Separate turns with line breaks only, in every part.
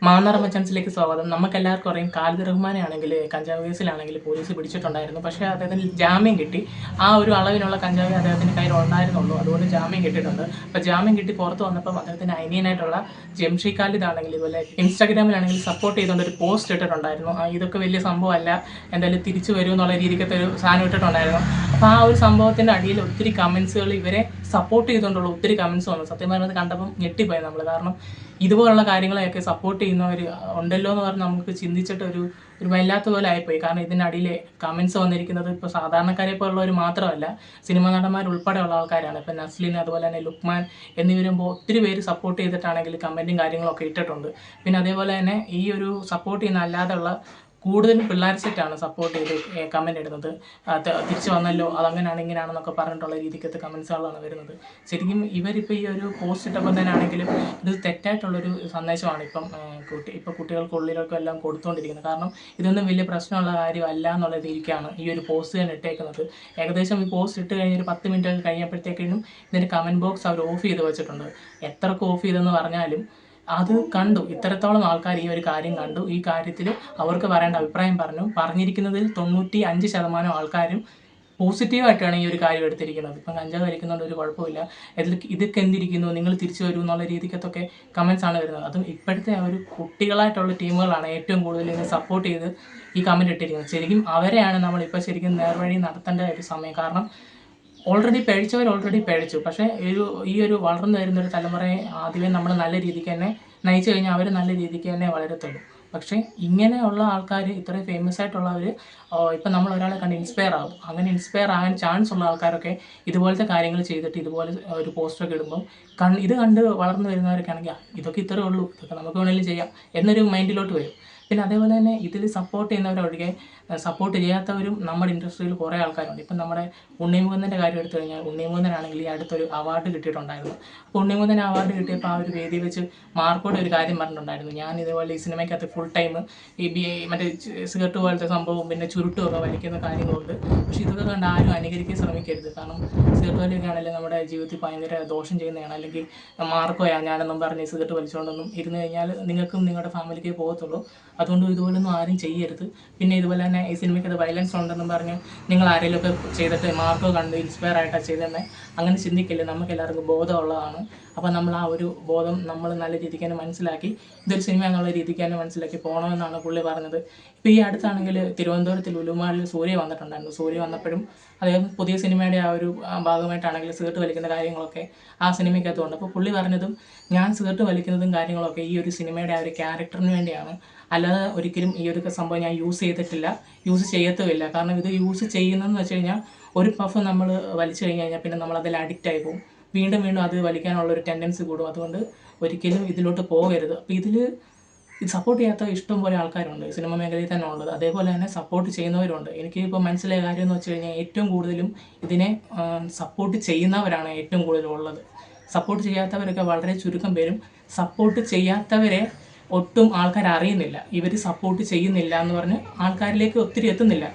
മാന്നാർ മച്ചൻസിലേക്ക് സ്വാഗതം. നമുക്കെല്ലാവർക്കും അറിയാം ഖാലിദ് റഹ്മാനെ ആണെങ്കിൽ കഞ്ചാവ് കേസിലാണെങ്കിൽ പോലീസ് പിടിച്ചിട്ടുണ്ടായിരുന്നു. പക്ഷേ അദ്ദേഹത്തിന് ജാമ്യം കിട്ടി. ആ ഒരു അളവിനുള്ള കഞ്ചാവേ അദ്ദേഹത്തിൻ്റെ കയ്യിൽ ഉണ്ടായിരുന്നുള്ളൂ. അതുകൊണ്ട് ജാമ്യം കിട്ടിയിട്ടുണ്ട്. അപ്പോൾ ജാമ്യം കിട്ടി പുറത്ത് വന്നപ്പോൾ അദ്ദേഹത്തിൻ്റെ അനിയനായിട്ടുള്ള ജംഷി ഖാലിദ് ആണെങ്കിൽ ഇതുപോലെ ഇൻസ്റ്റാഗ്രാമിലാണെങ്കിൽ സപ്പോർട്ട് ചെയ്തുകൊണ്ട് ഒരു പോസ്റ്റ് ഇട്ടിട്ടുണ്ടായിരുന്നു. ഇതൊക്കെ വലിയ സംഭവമല്ല, എന്തായാലും തിരിച്ചു വരും എന്നുള്ള രീതിക്കത്തെ ഒരു സാധനം ഇട്ടിട്ടുണ്ടായിരുന്നു. അപ്പോൾ ആ ഒരു സംഭവത്തിൻ്റെ അടിയിൽ ഒത്തിരി കമൻസുകൾ ഇവരെ സപ്പോർട്ട് ചെയ്തുകൊണ്ടുള്ള ഒത്തിരി കമൻസ് വന്നു. സത്യം പറഞ്ഞത് കണ്ടപ്പം ഞെട്ടിപ്പോയി നമ്മൾ. കാരണം ഇതുപോലുള്ള കാര്യങ്ങളെയൊക്കെ സപ്പോർട്ട് ചെയ്യുന്നവർ ഉണ്ടല്ലോ എന്ന് പറഞ്ഞ് നമുക്ക് ചിന്തിച്ചിട്ട് ഒരു വല്ലാത്ത പോലെ ആയിപ്പോയി. കാരണം ഇതിൻ്റെ അടിയിൽ കമൻസ് വന്നിരിക്കുന്നത് ഇപ്പോൾ സാധാരണക്കാരെ പോലുള്ളവർ മാത്രമല്ല, സിനിമാ നടന്മാർ ഉൾപ്പെടെയുള്ള ആൾക്കാരാണ്. ഇപ്പോൾ നസ്ലിൻ, അതുപോലെ തന്നെ ലുക്മാൻ എന്നിവരുമ്പോൾ ഒത്തിരി പേര് സപ്പോർട്ട് ചെയ്തിട്ടാണെങ്കിൽ കമൻറ്റും കാര്യങ്ങളൊക്കെ ഇട്ടിട്ടുണ്ട്. പിന്നെ അതേപോലെ തന്നെ ഈ ഒരു സപ്പോർട്ട് ചെയ്യുന്ന അല്ലാതെയുള്ള കൂടുതലും പിള്ളേർ സെറ്റാണ് സപ്പോർട്ട് ചെയ്ത് കമൻറ്റ് ഇടുന്നത്. തിരിച്ചു വന്നല്ലോ, അതങ്ങനെയാണ് ഇങ്ങനെയാണെന്നൊക്കെ പറഞ്ഞിട്ടുള്ള രീതിക്കത്തെ കമൻസുകളാണ് വരുന്നത്. ശരിക്കും ഇവരിപ്പോൾ ഈ ഒരു പോസ്റ്റ് ഇട്ടപ്പോൾ തന്നെ ആണെങ്കിലും ഇത് തെറ്റായിട്ടുള്ളൊരു സന്ദേശമാണ് ഇപ്പോൾ കുട്ടികൾക്കുള്ളിലൊക്കെ എല്ലാം കൊടുത്തുകൊണ്ടിരിക്കുന്നത്. കാരണം ഇതൊന്നും വലിയ പ്രശ്നമുള്ള കാര്യമല്ല എന്നുള്ള രീതിക്കാണ് ഈ ഒരു പോസ്റ്റ് തന്നെ ഇട്ടേക്കുന്നത്. ഏകദേശം ഈ പോസ്റ്റ് ഇട്ട് കഴിഞ്ഞൊരു 10 മിനിറ്റ് ഒക്കെ കഴിഞ്ഞപ്പോഴത്തേക്കും ഇതിൻ്റെ കമൻറ്റ് ബോക്സ് അവർ ഓഫ് ചെയ്ത് വെച്ചിട്ടുണ്ട്. എത്രക്ക് ഓഫ് ചെയ്തെന്ന് പറഞ്ഞാലും അത് കണ്ടു, ഇത്രത്തോളം ആൾക്കാർ ഈ ഒരു കാര്യം കണ്ടു. ഈ കാര്യത്തിൽ അവർക്ക് പറയേണ്ട അഭിപ്രായം പറഞ്ഞിരിക്കുന്നതിൽ 95% ആൾക്കാരും പോസിറ്റീവായിട്ടാണ് ഈ ഒരു കാര്യം എടുത്തിരിക്കുന്നത്. ഇപ്പം കഞ്ചാവ് വലിക്കുന്നതുകൊണ്ട് ഒരു കുഴപ്പമില്ല, ഇതൊക്കെ എന്തിരിക്കുന്നു, നിങ്ങൾ തിരിച്ചു വരൂ എന്നുള്ള രീതിക്കത്തൊക്കെ കമൻസ് ആണ് വരുന്നത്. അതും ഇപ്പോഴത്തെ ആ ഒരു കുട്ടികളായിട്ടുള്ള ടീമുകളാണ് ഏറ്റവും കൂടുതൽ ഇതിനെ സപ്പോർട്ട് ചെയ്ത് ഈ കമൻറ്റ് ഇട്ടിരിക്കുന്നത്. ശരിക്കും അവരെയാണ് നമ്മളിപ്പോൾ ശരിക്കും നേർവഴി നടത്തേണ്ട ഒരു സമയം. കാരണം ഓൾറെഡി പഴിച്ചു. പക്ഷേ ഈ ഒരു വളർന്നു വരുന്നൊരു തലമുറയെ ആദ്യമേ നമ്മൾ നല്ല രീതിക്ക് തന്നെ നയിച്ചു കഴിഞ്ഞാൽ അവർ നല്ല രീതിക്ക് തന്നെ വളരത്തുള്ളൂ. പക്ഷേ ഇങ്ങനെയുള്ള ആൾക്കാർ, ഇത്രയും ഫേമസ് ആയിട്ടുള്ളവർ, ഇപ്പം നമ്മൾ ഒരാളെ കണ്ട് ഇൻസ്പയർ ആകും. അങ്ങനെ ഇൻസ്പയർ ആകാൻ ചാൻസ് ഉള്ള ആൾക്കാരൊക്കെ ഇതുപോലത്തെ കാര്യങ്ങൾ ചെയ്തിട്ട് ഇതുപോലെ ഒരു പോസ്റ്ററൊക്കെ ഇടുമ്പോൾ ഇത് കണ്ട് വളർന്നു വരുന്നവരൊക്കെ ആണെങ്കിൽ ഇതൊക്കെ ഇത്രയേ ഉള്ളൂ, ഇതൊക്കെ നമുക്ക് വേണമെങ്കിലും ചെയ്യാം എന്നൊരു മൈൻഡിലോട്ട് വരും. പിന്നെ അതേപോലെ തന്നെ ഇതിൽ സപ്പോർട്ട് ചെയ്യുന്നവരൊഴികെ സപ്പോർട്ട് ചെയ്യാത്തവരും നമ്മുടെ ഇൻഡസ്ട്രിയിൽ കുറേ ആൾക്കാരുണ്ട്. ഇപ്പം നമ്മുടെ ഉണ്ണിമുകുന്ദൻ്റെ കാര്യം എടുത്തു കഴിഞ്ഞാൽ, ഉണ്ണിമുകുന്ദനാണെങ്കിൽ ഈ അടുത്തൊരു അവാർഡ് കിട്ടിയിട്ടുണ്ടായിരുന്നു. അപ്പോൾ ഉണ്ണിമുകുന്ദൻ അവാർഡ് കിട്ടിയപ്പോൾ ആ ഒരു വേദി വെച്ച് മാർക്കോടെ ഒരു കാര്യം പറഞ്ഞിട്ടുണ്ടായിരുന്നു. ഞാൻ ഇതുപോലെ ഈ സിനിമയ്ക്കകത്ത് ഫുൾ ടൈം മറ്റേ സിഗരറ്റ് പോലത്തെ സംഭവവും പിന്നെ ചുരുട്ടുമൊക്കെ വലിക്കുന്ന കാര്യങ്ങളുണ്ട്. പക്ഷേ ഇതൊക്കെ കണ്ട് ആരും അനുകരിക്കാൻ ശ്രമിക്കരുത്. കാരണം സിഗരറ്റ് വലിയൊക്കെ ആണെങ്കിൽ നമ്മുടെ ജീവിതത്തിൽ ഭയങ്കര ദോഷം ചെയ്യുന്നതാണ്. അല്ലെങ്കിൽ മാർക്കോയാ ഞാനെന്നും പറഞ്ഞ് സിഗരറ്റ് വലിച്ചുകൊണ്ടൊന്നും ഇരുന്ന് കഴിഞ്ഞാൽ നിങ്ങൾക്കും നിങ്ങളുടെ ഫാമിലിക്കേ പോകത്തുള്ളൂ. അതുകൊണ്ട് ഇതുപോലൊന്നും ആരും ചെയ്യരുത്. പിന്നെ ഇതുപോലെ തന്നെ ഈ സിനിമയ്ക്കത് വയലൻസ് ഉണ്ടെന്നും പറഞ്ഞ് നിങ്ങൾ ആരെങ്കിലുമൊക്കെ ചെയ്തിട്ട് മാർക്കോ കണ്ട് ഇൻസ്പയർ ആയിട്ടാണ് ചെയ്തതെന്ന് അങ്ങനെ ചിന്തിക്കില്ല. നമുക്ക് എല്ലാവർക്കും ബോധമുള്ളതാണ്. അപ്പോൾ നമ്മൾ ആ ഒരു ബോധം നമ്മൾ നല്ല രീതിക്ക് തന്നെ മനസ്സിലാക്കി ഇതൊരു സിനിമ എന്നുള്ള രീതിക്ക് തന്നെ മനസ്സിലാക്കി പോകണമെന്നാണ് പുള്ളി പറഞ്ഞത്. ഇപ്പോൾ ഈ അടുത്താണെങ്കിൽ തിരുവനന്തപുരത്ത് ലുലുമാളിൽ സൂര്യ വന്നിട്ടുണ്ടായിരുന്നു. സൂര്യ വന്നപ്പോഴും അദ്ദേഹം പുതിയ സിനിമയുടെ ആ ഒരു ഭാഗമായിട്ടാണെങ്കിൽ സിഗരറ്റ് വലിക്കുന്ന കാര്യങ്ങളൊക്കെ ആ സിനിമയ്ക്കകത്തുണ്ട്. അപ്പോൾ പുള്ളി പറഞ്ഞതും ഞാൻ സിഗരറ്റ് വലിക്കുന്നതും കാര്യങ്ങളൊക്കെ ഈ ഒരു സിനിമയുടെ ആ ഒരു ക്യാരക്ടറിന് വേണ്ടിയാണ്, അല്ലാതെ ഒരിക്കലും ഈ ഒരു സംഭവം ഞാൻ യൂസ് ചെയ്യത്തുമില്ല. കാരണം ഇത് യൂസ് ചെയ്യുന്നതെന്ന് വെച്ച് കഴിഞ്ഞാൽ ഒരു പഫ് നമ്മൾ വലിച്ചു കഴിഞ്ഞാൽ പിന്നെ നമ്മളതിൽ അഡിക്റ്റായി പോകും. വീണ്ടും അത് വലിക്കാനുള്ളൊരു ടെൻഡൻസി കൂടും. അതുകൊണ്ട് ഒരിക്കലും ഇതിലോട്ട് പോകരുത്. അപ്പോൾ ഇത് സപ്പോർട്ട് ചെയ്യാത്ത ഇഷ്ടം പോലെ ആൾക്കാരുണ്ട് സിനിമ മേഖലയിൽ തന്നെ ഉള്ളത്. അതേപോലെ തന്നെ സപ്പോർട്ട് ചെയ്യുന്നവരുണ്ട്. എനിക്ക് ഇപ്പോൾ മനസ്സിലായ കാര്യം എന്ന് വെച്ച് കഴിഞ്ഞാൽ ഏറ്റവും കൂടുതലും ഇതിനെ സപ്പോർട്ട് ചെയ്യുന്നവരാണ് ഏറ്റവും കൂടുതലും ഉള്ളത്. സപ്പോർട്ട് ചെയ്യാത്തവരൊക്കെ വളരെ ചുരുക്കം പേരും. സപ്പോർട്ട് ചെയ്യാത്തവരെ ഒട്ടും ആൾക്കാർ അറിയുന്നില്ല. ഇവർ സപ്പോർട്ട് ചെയ്യുന്നില്ല എന്ന് പറഞ്ഞ് ആൾക്കാരിലേക്ക് ഒത്തിരി എത്തുന്നില്ല.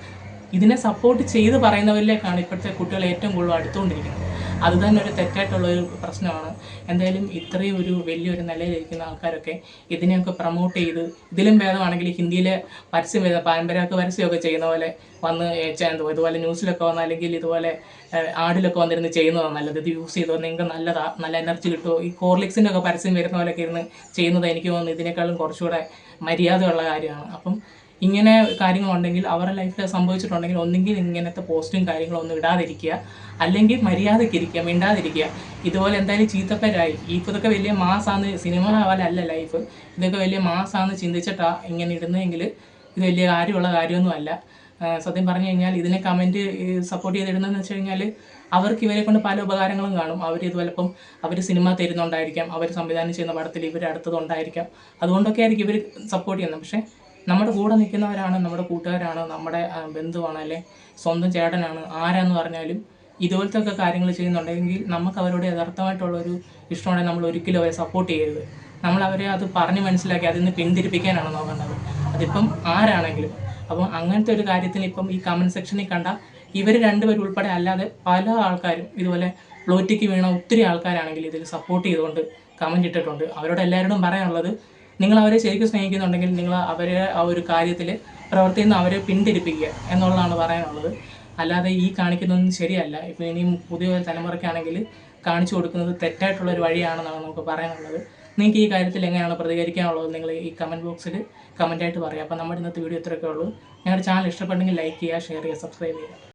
ഇതിനെ സപ്പോർട്ട് ചെയ്ത് പറയുന്നവരിലേക്കാണ് ഇപ്പോഴത്തെ കുട്ടികൾ ഏറ്റവും കൂടുതൽ അടുത്തുകൊണ്ടിരിക്കുന്നത്. അത് തന്നെ ഒരു തെറ്റായിട്ടുള്ളൊരു പ്രശ്നമാണ്. എന്തായാലും ഇത്രയും ഒരു വലിയൊരു നിലയിലിരിക്കുന്ന ആൾക്കാരൊക്കെ ഇതിനെയൊക്കെ പ്രൊമോട്ട് ചെയ്ത്, ഇതിലും ഭേദമാണെങ്കിൽ ഹിന്ദിയിലെ പാരമ്പര്യമൊക്കെ പരസ്യമൊക്കെ ചെയ്യുന്ന പോലെ വന്ന് ഇതുപോലെ ന്യൂസിലൊക്കെ വന്ന് അല്ലെങ്കിൽ ഇതുപോലെ ആഡിലൊക്കെ വന്നിരുന്ന് ചെയ്യുന്നതാണ് നല്ലത്. ഇത് യൂസ് ചെയ്തോ, നിങ്ങൾക്ക് നല്ലതാണ്, നല്ല എനർജി കിട്ടുമോ, ഈ ഹോർലിക്സിൻ്റെ ഒക്കെ പരസ്യം വരുന്ന പോലെയൊക്കെ ഇരുന്ന് ചെയ്യുന്നത് എനിക്ക് തോന്നുന്നു ഇതിനേക്കാളും കുറച്ചുകൂടെ മര്യാദയുള്ള കാര്യമാണ്. അപ്പം ഇങ്ങനെ കാര്യങ്ങളുണ്ടെങ്കിൽ അവരുടെ ലൈഫിൽ സംഭവിച്ചിട്ടുണ്ടെങ്കിൽ ഒന്നെങ്കിൽ ഇങ്ങനത്തെ പോസ്റ്റും കാര്യങ്ങളൊന്നും ഇടാതിരിക്കുക, അല്ലെങ്കിൽ മര്യാദയ്ക്കിരിക്കുക, മിണ്ടാതിരിക്കുക. ഇതുപോലെ എന്തായാലും ചീത്തപ്പേരായി. ഇതൊക്കെ വലിയ മാസാന്ന്, സിനിമ പോലെ അല്ല ലൈഫ്, ഇതൊക്കെ വലിയ മാസാന്ന് ചിന്തിച്ചിട്ടാണ് ഇങ്ങനെ ഇടുന്നതെങ്കിൽ ഇത് വലിയ കാര്യമുള്ള കാര്യമൊന്നുമല്ല. സത്യം പറഞ്ഞു കഴിഞ്ഞാൽ ഇതിനെ കമൻറ്റ് സപ്പോർട്ട് ചെയ്തിടുന്നതെന്ന് വെച്ച് കഴിഞ്ഞാൽ അവർക്ക് ഇവരെ കൊണ്ട് പല ഉപകാരങ്ങളും കാണും. അവർ സിനിമ തരുന്നുണ്ടായിരിക്കാം, അവർ സംവിധാനം ചെയ്യുന്ന പടത്തിൽ ഇവർ അടുത്തതുണ്ടായിരിക്കാം, അതുകൊണ്ടൊക്കെ ആയിരിക്കും ഇവർ സപ്പോർട്ട് ചെയ്യുന്നത്. പക്ഷേ നമ്മുടെ കൂടെ നിൽക്കുന്നവരാണ്, നമ്മുടെ കൂട്ടുകാരാണ്, നമ്മുടെ ബന്ധുവാണ്, അല്ലെ സ്വന്തം ചേട്ടനാണ്, ആരാന്ന് പറഞ്ഞാലും ഇതുപോലത്തെ ഒക്കെ കാര്യങ്ങൾ ചെയ്യുന്നുണ്ടെങ്കിൽ നമുക്ക് അവരോട് യഥാർത്ഥമായിട്ടുള്ളൊരു ഇഷ്ടമുണ്ടെങ്കിൽ നമ്മൾ ഒരിക്കലും അവരെ സപ്പോർട്ട് ചെയ്യരുത്. നമ്മൾ അവരെ അത് പറഞ്ഞ് മനസ്സിലാക്കി അതിൽ നിന്ന് പിന്തിരിപ്പിക്കാനാണ് നോക്കേണ്ടത്, അതിപ്പം ആരാണെങ്കിലും. അപ്പം അങ്ങനത്തെ ഒരു കാര്യത്തിന് ഇപ്പം ഈ കമൻറ്റ് സെക്ഷനിൽ കണ്ട ഇവർ രണ്ടുപേരും ഉൾപ്പെടെ അല്ലാതെ പല ആൾക്കാരും ഇതുപോലെ പ്ലോറ്റിക്ക് വീണ ഒത്തിരി ആൾക്കാരാണെങ്കിൽ ഇതിൽ സപ്പോർട്ട് ചെയ്തുകൊണ്ട് കമൻറ്റ് ഇട്ടിട്ടുണ്ട്. അവരോട് എല്ലാവരോടും പറയാനുള്ളത്, നിങ്ങൾ അവരെ ശരിക്കും സ്നേഹിക്കുന്നുണ്ടെങ്കിൽ നിങ്ങൾ അവരെ ആ ഒരു കാര്യത്തിൽ പ്രവർത്തിയിൽ നിന്ന് അവരെ പിന്തിരിപ്പിക്കുക എന്നുള്ളതാണ് പറയാനുള്ളത്. അല്ലാതെ ഈ കാണിക്കുന്നതൊന്നും ശരിയല്ല. ഇപ്പോൾ ഇനിയും പുതിയ തലമുറയ്ക്കാണെങ്കിൽ കാണിച്ചു കൊടുക്കുന്നത് തെറ്റായിട്ടുള്ളൊരു വഴിയാണെന്നാണ് നമുക്ക് പറയാനുള്ളത്. നിങ്ങൾക്ക് ഈ കാര്യത്തിൽ എങ്ങനെയാണ് പ്രതികരിക്കാനുള്ളത് നിങ്ങൾ ഈ കമൻറ്റ് ബോക്സിൽ കമൻറ്റായിട്ട് പറയുക. അപ്പോൾ നമ്മുടെ ഇന്നത്തെ വീഡിയോ ഇത്രയൊക്കെ ഉള്ളൂ. ഞങ്ങളുടെ ചാനൽ ഇഷ്ടപ്പെട്ടെങ്കിൽ ലൈക്ക് ചെയ്യുക, ഷെയർ ചെയ്യുക, സബ്സ്ക്രൈബ് ചെയ്യുക.